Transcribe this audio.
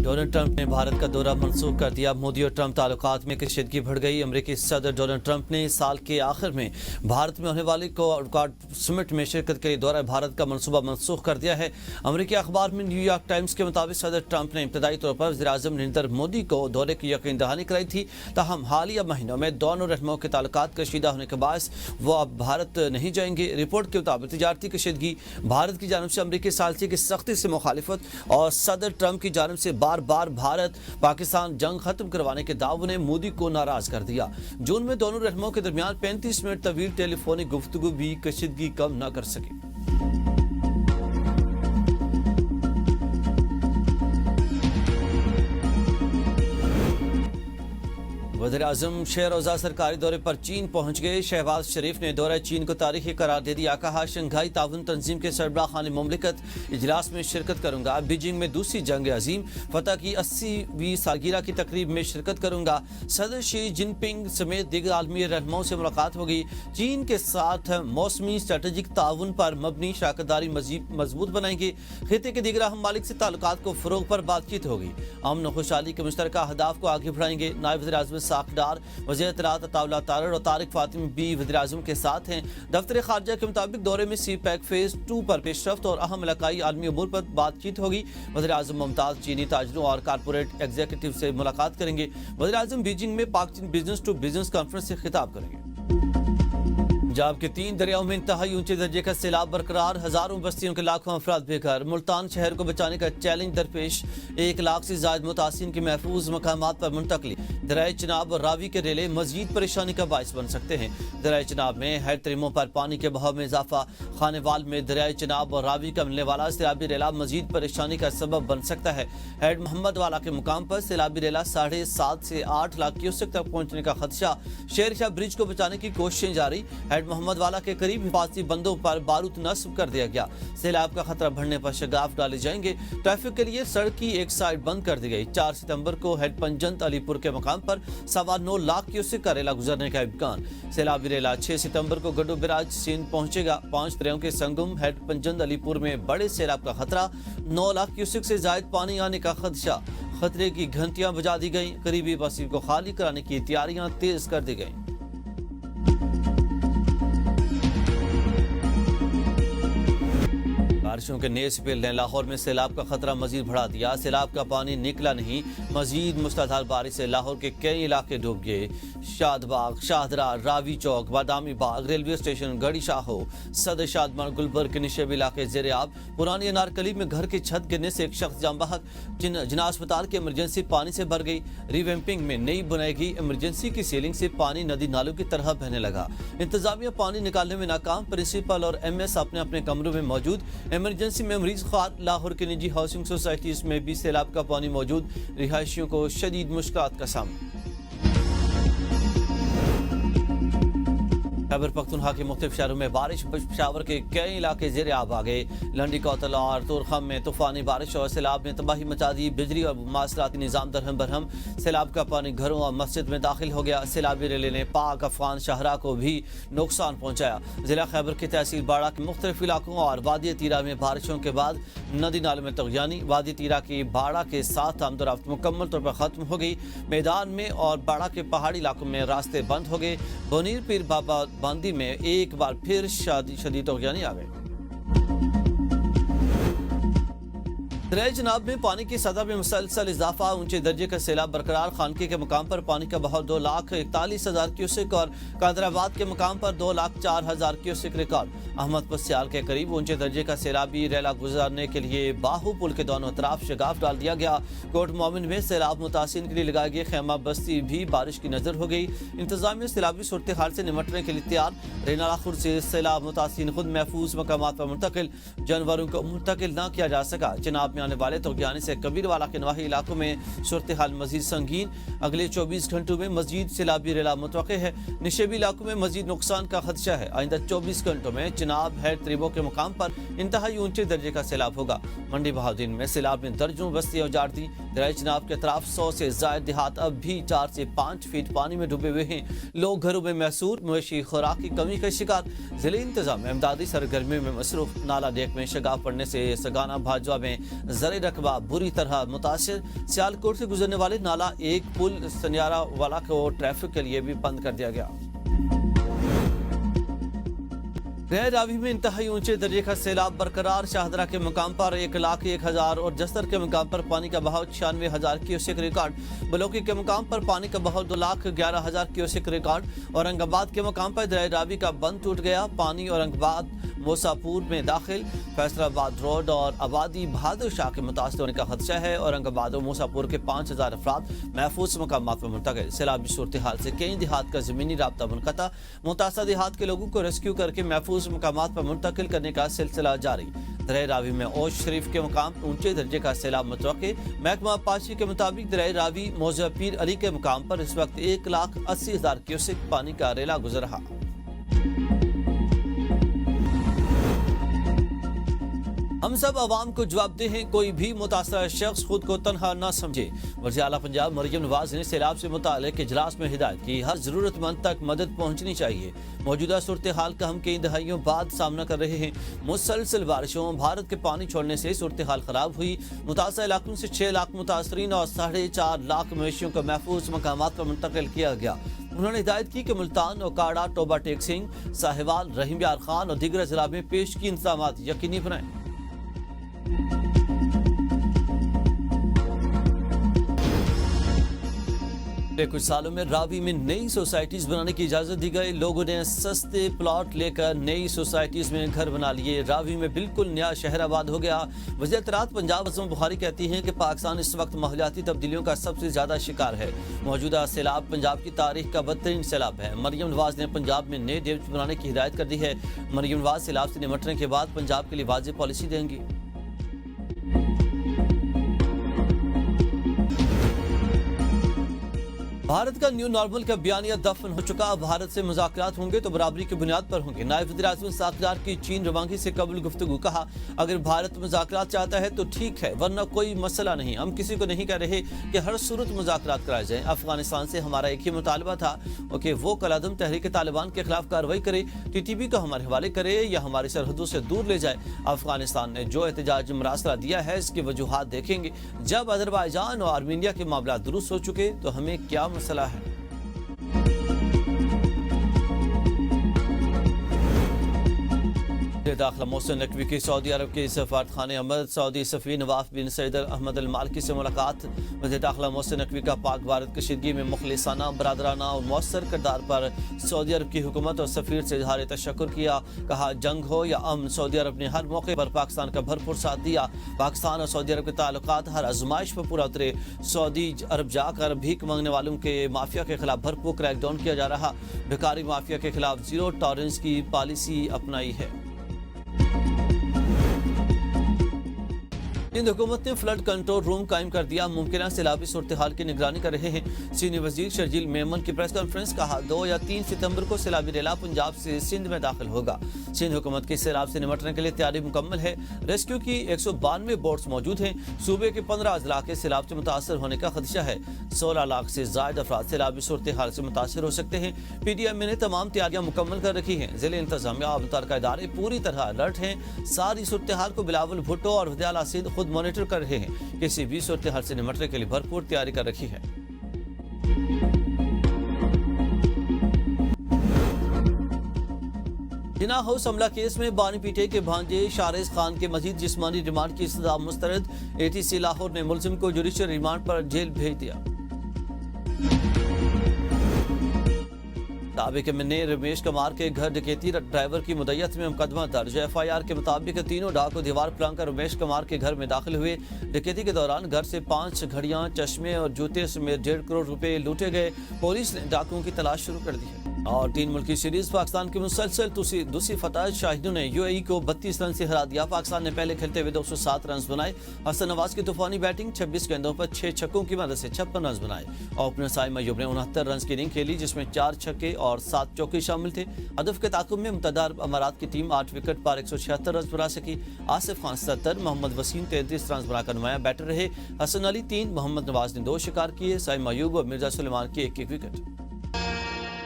Donald Trump نے بھارت کا دورہ منسوخ کر دیا۔ مودی اور ٹرمپ تعلقات میں کشیدگی بڑھ گئی۔ امریکی صدر ڈونلڈ ٹرمپ نے سال کے آخر میں بھارت میں ہونے والی کوارڈ سمٹ میں شرکت کے لیے دورہ بھارت کا منصوبہ منسوخ کر دیا ہے۔ امریکی اخبار میں نیو یارک ٹائمز کے مطابق صدر ٹرمپ نے ابتدائی طور پر وزیراعظم نریندر مودی کو دورے کی یقین دہانی کرائی تھی، تاہم حالیہ مہینوں میں دونوں رہنماؤں کے تعلقات کشیدہ ہونے کے باعث وہ اب بھارت نہیں جائیں گے۔ رپورٹ کے مطابق تجارتی کشیدگی، بھارت کی جانب سے امریکی ثالثی کی سختی سے مخالفت اور صدر ٹرمپ کی جانب سے بار بار بھارت پاکستان جنگ ختم کروانے کے دعووں نے مودی کو ناراض کر دیا۔ جون میں دونوں رہنماؤں کے درمیان 35 منٹ طویل ٹیلی فونک گفتگو بھی کشیدگی کم نہ کر سکی۔ وزیراعظم شہ روزہ سرکاری دورے پر چین پہنچ گئے۔ شہباز شریف نے دورہ چین کو تاریخی قرار دے دیا، کہا شنگھائی تعاون تنظیم کے سربراہ خان مملکت اجلاس میں شرکت کروں گا، بیجنگ میں دوسری جنگ عظیم فتح کی 80ویں سالگرہ کی تقریب میں شرکت کروں گا۔ صدر شی جن پنگ سمیت دیگر عالمی رہنماؤں سے ملاقات ہوگی۔ چین کے ساتھ موسمی اسٹریٹجک تعاون پر مبنی شراکت داری مزید مضبوط بنائیں گے۔ خطے کے دیگر اہم ممالک سے تعلقات کو فروغ پر بات چیت ہوگی۔ امن و خوشحالی کے مشترکہ اہداف کو آگے بڑھائیں گے۔ نائب وزیر اعظم ساکھدار وزیر اطلاعات عطاءاللہ تارڑ اور طارق فاطمی بھی وزیر اعظم کے ساتھ ہیں۔ دفتر خارجہ کے مطابق دورے میں سی پیک فیز 2 پر پیش رفت اور اہم علاقائی عالمی امور پر بات چیت ہوگی۔ وزیر اعظم ممتاز چینی تاجروں اور کارپوریٹ ایگزیکٹو سے ملاقات کریں گے۔ وزیر اعظم بیجنگ میں پاک چین بزنس ٹو بزنس کانفرنس سے خطاب کریں گے۔ پنجاب کے 3 دریاؤں میں انتہائی اونچے درجے کا سیلاب برقرار، ہزاروں بستیوں کے لاکھوں افراد بے گھر۔ ملتان شہر کو بچانے کا چیلنج درپیش، 1 لاکھ سے زائد متاثرین کی محفوظ مقامات پر منتقلی۔ دریائے چناب اور راوی کے ریلے مزید پریشانی کا باعث بن سکتے ہیں۔ دریائے چناب میں ہیڈ تریموں پر پانی کے بہاؤ میں اضافہ، خانے وال میں دریائے چناب اور راوی کا ملنے والا سیلابی ریلا مزید پریشانی کا سبب بن سکتا ہے۔ ہیڈ محمد والا کے مقام پر سیلابی ریلا 7.5 سے 8 لاکھ کیوسک تک پہنچنے کا خدشہ۔ شیر شاہ برج کو بچانے کی کوششیں جاری، ہیڈ محمد والا کے قریب حفاظتی بندوں پر بارود نصب کر دیا گیا۔ سیلاب کا خطرہ بڑھنے پر شگاف ڈالے جائیں گے۔ ٹریفک کے لیے سڑک کی ایک سائیڈ بند کر دی گئی۔ 4 ستمبر کو ہیڈ پنجنت علی پور کے مقام پر 9.25 لاکھ کیوسک کا ریلا گزرنے کا امکان۔ سیلابی ریلا 6 ستمبر کو گڈو براج سندھ پہنچے گا۔ 5 دریاؤں کے سنگم ہیڈ پنجنت علی پور میں بڑے سیلاب کا خطرہ، 9 لاکھ کیوسک سے زائد پانی آنے کا خدشہ۔ خطرے کی گھنٹیاں بجا دی گئیں، قریبی بستی کو خالی کرانے کی تیاریاں تیز کر دی گئیں۔ بارشوں کے نئے سپیل نے لاہور میں سیلاب کا خطرہ مزید بڑھا دیا۔ سیلاب کا پانی نکلا نہیں، مزید مستعار بارش سے لاہور کے کئی علاقے ڈوب گئے۔ شاد باغ، شاہدرہ، راوی چوک، بادامی باغ، ریلوے اسٹیشن، گڑی شاہو، صدر شادمان، گلبرگ کے نشیب علاقے زیر آب۔ پرانی انارکلی میں گھر کی چھت گرنے سے ایک شخص جاں بحق، جناح اسپتال کی ایمرجنسی پانی سے بھر گئی۔ ریویمپنگ میں نئی بنائی گئی ایمرجنسی کی سیلنگ سے پانی ندی نالوں کی طرح بہنے لگا۔ انتظامیہ پانی نکالنے میں ناکام، پرنسپل اور ایم ایس اپنے اپنے کمروں میں موجود۔ ایمرجنسی میں مریض خوار، لاہور کے نجی ہاؤسنگ سوسائٹیز میں بھی سیلاب کا پانی موجود، رہائشیوں کو شدید مشکلات کا سامنا۔ خیبر پختونخوا کے مختلف شہروں میں بارش، پشاور کے کئی علاقے زیر آب آ گئے۔ لنڈی کوتل اور تورخم میں طوفانی بارش اور سیلاب نے تباہی مچا دی، بجلی اور مواصلاتی نظام درہم برہم۔ سیلاب کا پانی گھروں اور مسجد میں داخل ہو گیا۔ سیلابی ریلے نے پاک افغان شاہراہ کو بھی نقصان پہنچایا۔ ضلع خیبر کی تحصیل باڑہ کے مختلف علاقوں اور وادی تیرا میں بارشوں کے بعد ندی نالوں میں طغیانی۔ وادی تیرا کی باڑہ کے ساتھ آمد و رفت مکمل طور پر ختم ہو گئی۔ میدان میں اور باڑہ کے پہاڑی علاقوں میں راستے بند ہو گئے۔ بونیر پیر بابا باندی میں ایک بار پھر شدید طغیانی آ گئی۔ دریائے چناب میں پانی کی سطح میں مسلسل اضافہ، اونچے درجے کا سیلاب برقرار۔ خانقی کے مقام پر پانی کا بہاؤ 2,41,000 کیوسک اور قادر آباد کے مقام پر 2,04,000 کیوسک ریکارڈ۔ احمد پسیال کے قریب اونچے درجے کا سیلابی ریلا گزارنے کے لیے باہو پل کے دونوں طرف شگاف ڈال دیا گیا۔ کوٹ مومن میں سیلاب متاثرین کے لیے لگائے گئے خیمہ بستی بھی بارش کی نظر ہو گئی۔ انتظامیہ سیلابی صورتحال سے نمٹنے کے لیے تیار۔ رینالہ خورد سے سیلاب متاثرین خود محفوظ مقامات پر منتقل، جانوروں کو منتقل نہ کیا جا سکا۔ چناب آنے والے طغیانی سے کبیر والا کے نواحی علاقوں میں صورتحال مزید سنگین۔ اگلے 24 گھنٹوں میں مزید سیلابی ریلا متوقع ہے۔ نشیبی علاقوں میں مزید نقصان کا خدشہ ہے۔ آئندہ 24 گھنٹوں میں چناب ہیڈ تریبو کے مقام پر انتہائی اونچے درجے کا سیلاب ہوگا۔ منڈی بہاؤدین میں سیلاب نے درجنوں بستیاں اجاڑ دی۔ دریائے چناب کے اطراف 100 سے زائد دیہات اب بھی 4 سے 5 فٹ پانی میں ڈوبے ہوئے ہیں۔ لوگ گھروں میں محصور، مویشی خوراک کی کمی کا شکار۔ ضلعی انتظامیہ امدادی سرگرمیوں میں مصروف۔ نالا ڈیک میں شگاف پڑنے سے سگانا بھاجوا میں زرعی رقبہ بری طرح متاثر۔ سیالکوٹ سے گزرنے والے نالا ایک پل سنیارہ والا کو ٹریفک کے لیے بھی بند کر دیا گیا۔ رہ راوی میں انتہائی اونچے درجے کا سیلاب برقرار۔ شاہدرہ کے مقام پر 1,01,000 اور جسر کے مقام پر پانی کا بہاؤ 96,000 کیوسک ریکارڈ۔ بلوکی کے مقام پر پانی کا بہاؤ 2,11,000 کیوسک ریکارڈ۔ اورنگ آباد کے مقام پر دریا راوی کا بند ٹوٹ گیا۔ پانی اورنگ آباد موسا پور میں داخل۔ فیصل آباد روڈ اور آبادی بہادر شاہ کے متاثر ہونے کا خدشہ ہے۔ اورنگ آباد اور موسا پور کے 5,000 افراد محفوظ مقامات پر منتقل۔ سیلابی صورتحال سے کئی دیہات کا زمینی رابطہ منقطع۔ متاثرہ دیہات کے لوگوں کو ریسکیو کر کے محفوظ مقامات پر منتقل کرنے کا سلسلہ جاری۔ دریا راوی میں اوش شریف کے مقام اونچے درجے کا سیلاب متوقع۔ محکمہ پاشی کے مطابق دریا راوی موضع پیر علی کے مقام پر اس وقت 1,80,000 کیوسک پانی کا ریلا گزر رہا۔ ہم سب عوام کو جواب دہ ہیں، کوئی بھی متاثرہ شخص خود کو تنہا نہ سمجھے۔ وزیر اعلیٰ پنجاب مریم نواز نے سیلاب سے متعلق اجلاس میں ہدایت کی، ہر ضرورت مند تک مدد پہنچنی چاہیے۔ موجودہ صورتحال کا ہم کئی دہائیوں بعد سامنا کر رہے ہیں۔ مسلسل بارشوں، بھارت کے پانی چھوڑنے سے صورتحال خراب ہوئی۔ متاثرہ علاقوں سے 6 لاکھ متاثرین اور 4.5 لاکھ مویشیوں کو محفوظ مقامات پر منتقل کیا گیا۔ انہوں نے ہدایت کی کہ ملتان، اوکاڑا، ٹوبہ ٹیک سنگھ، ساہیوال، رحیم یار خان اور دیگر اضلاع میں پیشگی انتظامات یقینی بنائیں۔ کچھ سالوں میں راوی میں نئی سوسائٹیز بنانے کی اجازت دی گئی۔ لوگوں نے سستے پلاٹ لے کر نئی سوسائٹیز میں گھر بنا لیے۔ راوی میں بالکل نیا شہر آباد ہو گیا۔ وزیر اطلاعات پنجاب عظم بخاری کہتی ہیں کہ پاکستان اس وقت ماحولیاتی تبدیلیوں کا سب سے زیادہ شکار ہے۔ موجودہ سیلاب پنجاب کی تاریخ کا بدترین سیلاب ہے۔ مریم نواز نے پنجاب میں نئے ڈیمز بنانے کی ہدایت کر دی ہے۔ مریم نواز سیلاب سے نمٹنے کے بعد پنجاب کے لیے واضح پالیسی دیں گی۔ بھارت کا نیو نارمل کا بیانیہ دفن ہو چکا۔ بھارت سے مذاکرات ہوں گے تو برابری کی بنیاد پر ہوں گے۔ نائب وزیر اعظم ساکھدار کی چین روانگی سے قبل گفتگو، کہا اگر بھارت مذاکرات چاہتا ہے تو ٹھیک ہے، ورنہ کوئی مسئلہ نہیں۔ ہم کسی کو نہیں کہہ رہے کہ ہر صورت مذاکرات کرائے جائیں۔ افغانستان سے ہمارا ایک ہی مطالبہ تھا کہ وہ کالعدم تحریک طالبان کے خلاف کارروائی کرے، TTP کو ہمارے حوالے کرے یا ہماری سرحدوں سے دور لے جائے۔ افغانستان نے جو احتجاج مراسلہ دیا ہے اس کی وجوہات دیکھیں گے۔ جب آذربائیجان اور آرمینیا کے معاملات درست ہو چکے تو ہمیں کیا مسئلہ ہے۔ داخلہ محسن نقوی کی سعودی عرب کے سفارت خانے احمد سعودی سفیر نواف بن سعید احمد المالکی سے ملاقات۔ وزیر داخلہ محسن نقوی کا پاک بھارت کشیدگی میں مخلصانہ، برادرانہ اور مؤثر کردار پر سعودی عرب کی حکومت اور سفیر سے اظہار تشکر کیا۔ کہا جنگ ہو یا امن، سعودی عرب نے ہر موقع پر پاکستان کا بھرپور ساتھ دیا۔ پاکستان اور سعودی عرب کے تعلقات ہر آزمائش پر پورا اترے۔ سعودی عرب جا کر بھیک مانگنے والوں کے مافیا کے خلاف بھرپور کریک ڈاؤن کیا جا رہا۔ بھکاری مافیا کے خلاف زیرو ٹالرنس کی پالیسی اپنائی ہے۔ سندھ حکومت نے فلڈ کنٹرول روم قائم کر دیا، ممکنہ سیلابی صورتحال کی نگرانی کر رہے ہیں۔ سینئر وزیر شرجیل میمن کی پریس کانفرنس، کہا 2 یا 3 ستمبر کو سیلابی ریلا پنجاب سے سندھ میں داخل ہوگا۔ سندھ حکومت کی سیلاب سے نمٹنے کے لیے تیاری مکمل ہے۔ ریسکیو کی 192 بوٹس موجود ہیں۔ صوبے کے 15 اضلاع کے سیلاب سے متاثر ہونے کا خدشہ ہے۔ 16 لاکھ سے زائد افراد سیلابی صورتحال سے متاثر ہو سکتے ہیں۔ PDM نے تمام تیاریاں مکمل کر رکھی ہیں۔ ضلع انتظامیہ اور متعلقہ ادارے پوری طرح الرٹ ہیں۔ ساری صورتحال کو بلاول بھٹو اور وزیر اعلیٰ سندھ خود مانیٹر کر رہے ہیں۔ کسی بھی صورتحال سے نمٹنے کے لیے بھرپور تیاری کر رکھی ہے۔ جناح ہاؤس حملہ کیس میں بانی پیٹے کے بھانجے شارز خان کے مزید جسمانی ریمانڈ کی استدعا مسترد۔ ATC لاہور نے ملزم کو جوڈیشل ریمانڈ پر جیل بھیج دیا۔ سابق MNA رمیش کمار کے گھر ڈکیتی ڈرائیور کی مدعیت میں مقدمہ درج۔ FIR کے مطابق تینوں ڈاکو دیوار پلنگ کر رمیش کمار کے گھر میں داخل ہوئے۔ ڈکیتی کے دوران گھر سے 5 گھڑیاں، چشمے اور جوتے سمیت 1.5 کروڑ روپے لوٹے گئے۔ پولیس نے ڈاکوؤں کی تلاش شروع کر دی ہے۔ اور 3 ملکی سیریز پاکستان کی مسلسل دوسری فتح، شاہدوں نے UAE کو 32 رن سے ہرا دیا۔ پاکستان نے پہلے کھیلتے ہوئے 207 رنز بنائے۔ حسن نواز کی طوفانی بیٹنگ، 26 گیندوں پر 6 چھکوں کی مدد سے 56 رنز بنائے۔ اوپنر سائم ایوب نے 69 رنز کی اننگ کھیلی، جس میں 4 چھکے اور 7 چوکے شامل تھے۔ ہدف کے تعاقب میں متحدہ عرب امارات کی ٹیم 8 وکٹ پر 176 رنز بنا سکی۔ آصف خان 70، محمد وسیم 33 رنز بنا کر نمایاں بیٹر رہے۔ حسن علی 3، محمد نواز نے 2 شکار کیے۔ سائم ایوب اور مرزا سلیمان کی 1 وکٹ۔